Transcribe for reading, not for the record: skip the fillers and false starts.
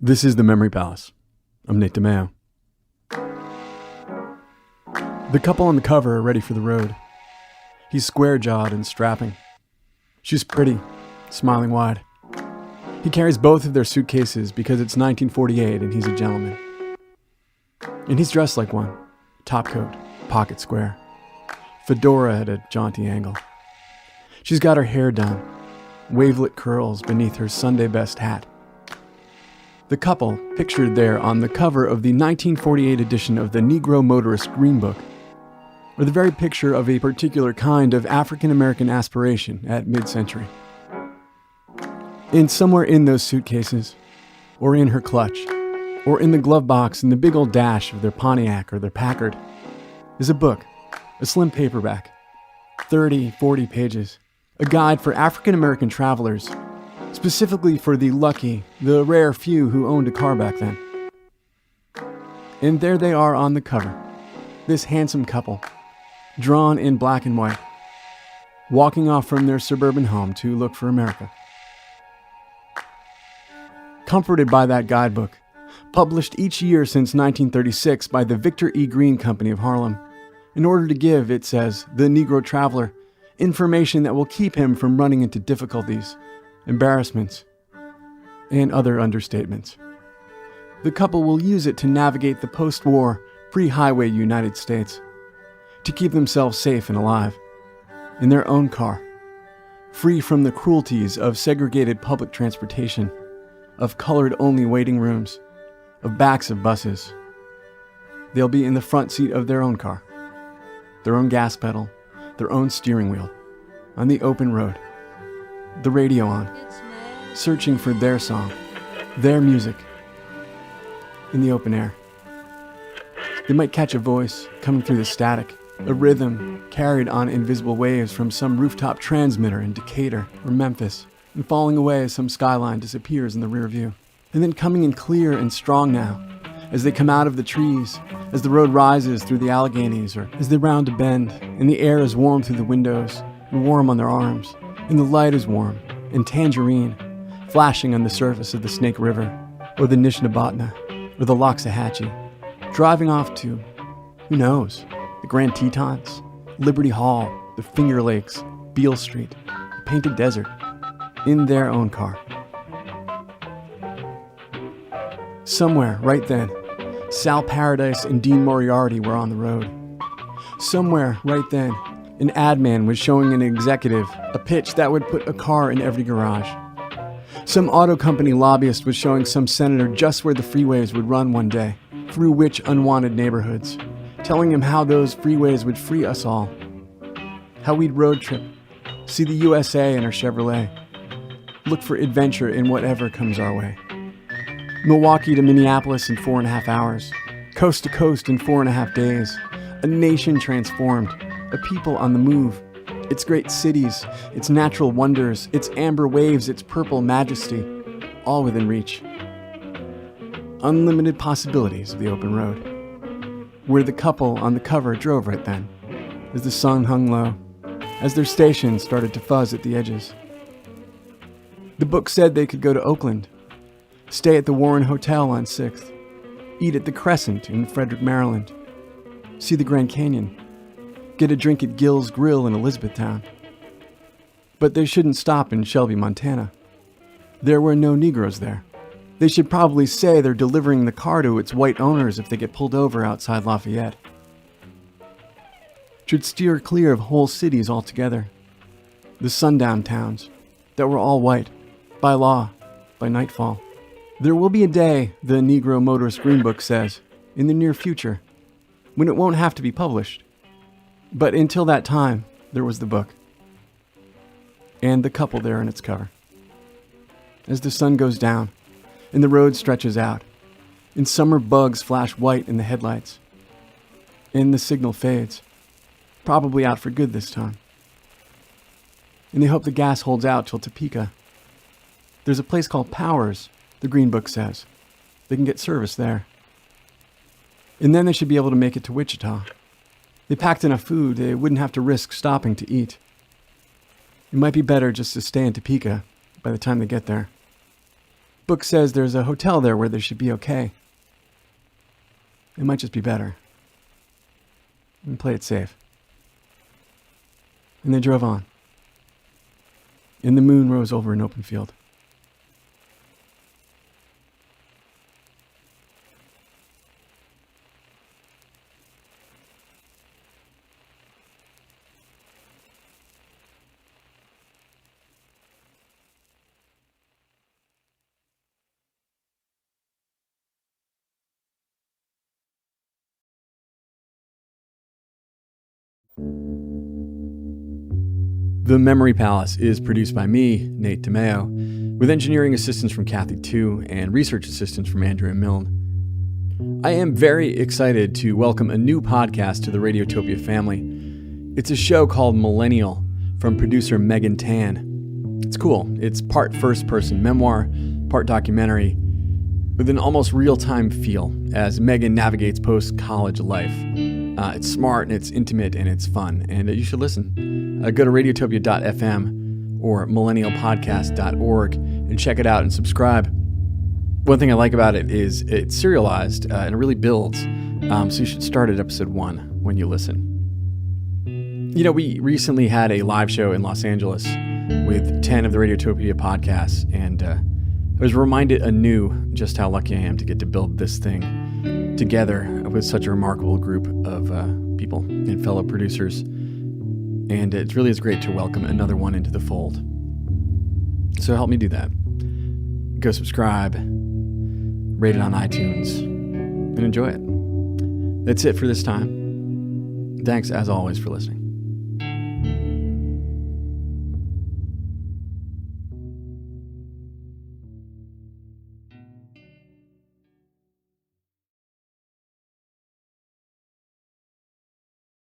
This is the Memory Palace. I'm Nate DeMeo. The couple on the cover are ready for the road. He's square-jawed and strapping. She's pretty, smiling wide. He carries both of their suitcases because it's 1948 and he's a gentleman. And he's dressed like one. Top coat, pocket square. Fedora at a jaunty angle. She's got her hair done. Wavelet curls beneath her Sunday best hat. The couple, pictured there on the cover of the 1948 edition of the Negro Motorist Green Book, are the very picture of a particular kind of African-American aspiration at mid-century. And somewhere in those suitcases, or in her clutch, or in the glove box in the big old dash of their Pontiac or their Packard, is a book, a slim paperback, 30, 40 pages, a guide for African-American travelers, specifically for the lucky, the rare few who owned a car back then. And there they are on the cover, this handsome couple, drawn in black and white, walking off from their suburban home to look for America. Comforted by that guidebook, published each year since 1936 by the Victor E. Green Company of Harlem, in order to give, it says, the Negro traveler information that will keep him from running into difficulties, embarrassments, and other understatements. The couple will use it to navigate the post-war, pre-highway United States, to keep themselves safe and alive, in their own car, free from the cruelties of segregated public transportation, of colored-only waiting rooms, of backs of buses. They'll be in the front seat of their own car, their own gas pedal, their own steering wheel, on the open road, the radio on, searching for their song, their music, in the open air. They might catch a voice coming through the static, a rhythm carried on invisible waves from some rooftop transmitter in Decatur or Memphis, and falling away as some skyline disappears in the rear view. And then coming in clear and strong now, as they come out of the trees, as the road rises through the Alleghenies, or as they round a bend, and the air is warm through the windows, and warm on their arms, and the light is warm, and tangerine, flashing on the surface of the Snake River, or the Nishnabotna, or the Loxahatchee, driving off to, who knows, the Grand Tetons, Liberty Hall, the Finger Lakes, Beale Street, the Painted Desert, in their own car. Somewhere, right then, Sal Paradise and Dean Moriarty were on the road. Somewhere, right then, an ad man was showing an executive a pitch that would put a car in every garage. Some auto company lobbyist was showing some senator just where the freeways would run one day, through which unwanted neighborhoods, telling him how those freeways would free us all. How we'd road trip, see the USA in our Chevrolet, look for adventure in whatever comes our way. Milwaukee to Minneapolis in 4.5 hours, coast to coast in 4.5 days, a nation transformed, a people on the move, its great cities, its natural wonders, its amber waves, its purple majesty, all within reach. Unlimited possibilities of the open road, where the couple on the cover drove right then, as the sun hung low, as their stations started to fuzz at the edges. The book said they could go to Oakland, stay at the Warren Hotel on 6th, eat at the Crescent in Frederick, Maryland, see the Grand Canyon, get a drink at Gill's Grill in Elizabethtown. But they shouldn't stop in Shelby, Montana. There were no Negroes there. They should probably say they're delivering the car to its white owners if they get pulled over outside Lafayette. Should steer clear of whole cities altogether. The sundown towns that were all white, by law, by nightfall. There will be a day, the Negro Motorist Green Book says, in the near future, when it won't have to be published. But until that time, there was the book. And the couple there in its cover. As the sun goes down, and the road stretches out, and summer bugs flash white in the headlights, and the signal fades, probably out for good this time. And they hope the gas holds out till Topeka. There's a place called Powers, the Green Book says. They can get service there. And then they should be able to make it to Wichita. They packed enough food, they wouldn't have to risk stopping to eat. It might be better just to stay in Topeka by the time they get there. book says there's a hotel there where they should be okay. It might just be better. And play it safe. And they drove on. And the moon rose over an open field. The Memory Palace is produced by me, Nate DeMeo, with engineering assistance from Kathy Tu and research assistance from Andrea Milne. I am very excited to welcome a new podcast to the Radiotopia family. It's a show called Millennial from producer Megan Tan. It's cool. It's part first-person memoir, part documentary, with an almost real-time feel as Megan navigates post-college life. It's smart, and it's intimate, and it's fun, and you should listen. Go to radiotopia.fm or millennialpodcast.org and check it out and subscribe. One thing I like about it is it's serialized and it really builds, so you should start at episode 1 when you listen. You know, we recently had a live show in Los Angeles with 10 of the Radiotopia podcasts, and I was reminded anew just how lucky I am to get to build this thing together with such a remarkable group of people and fellow producers. And it really is great to welcome another one into the fold. So help me do that. Go subscribe, rate it on iTunes, and enjoy it. That's it for this time. Thanks, as always, for listening.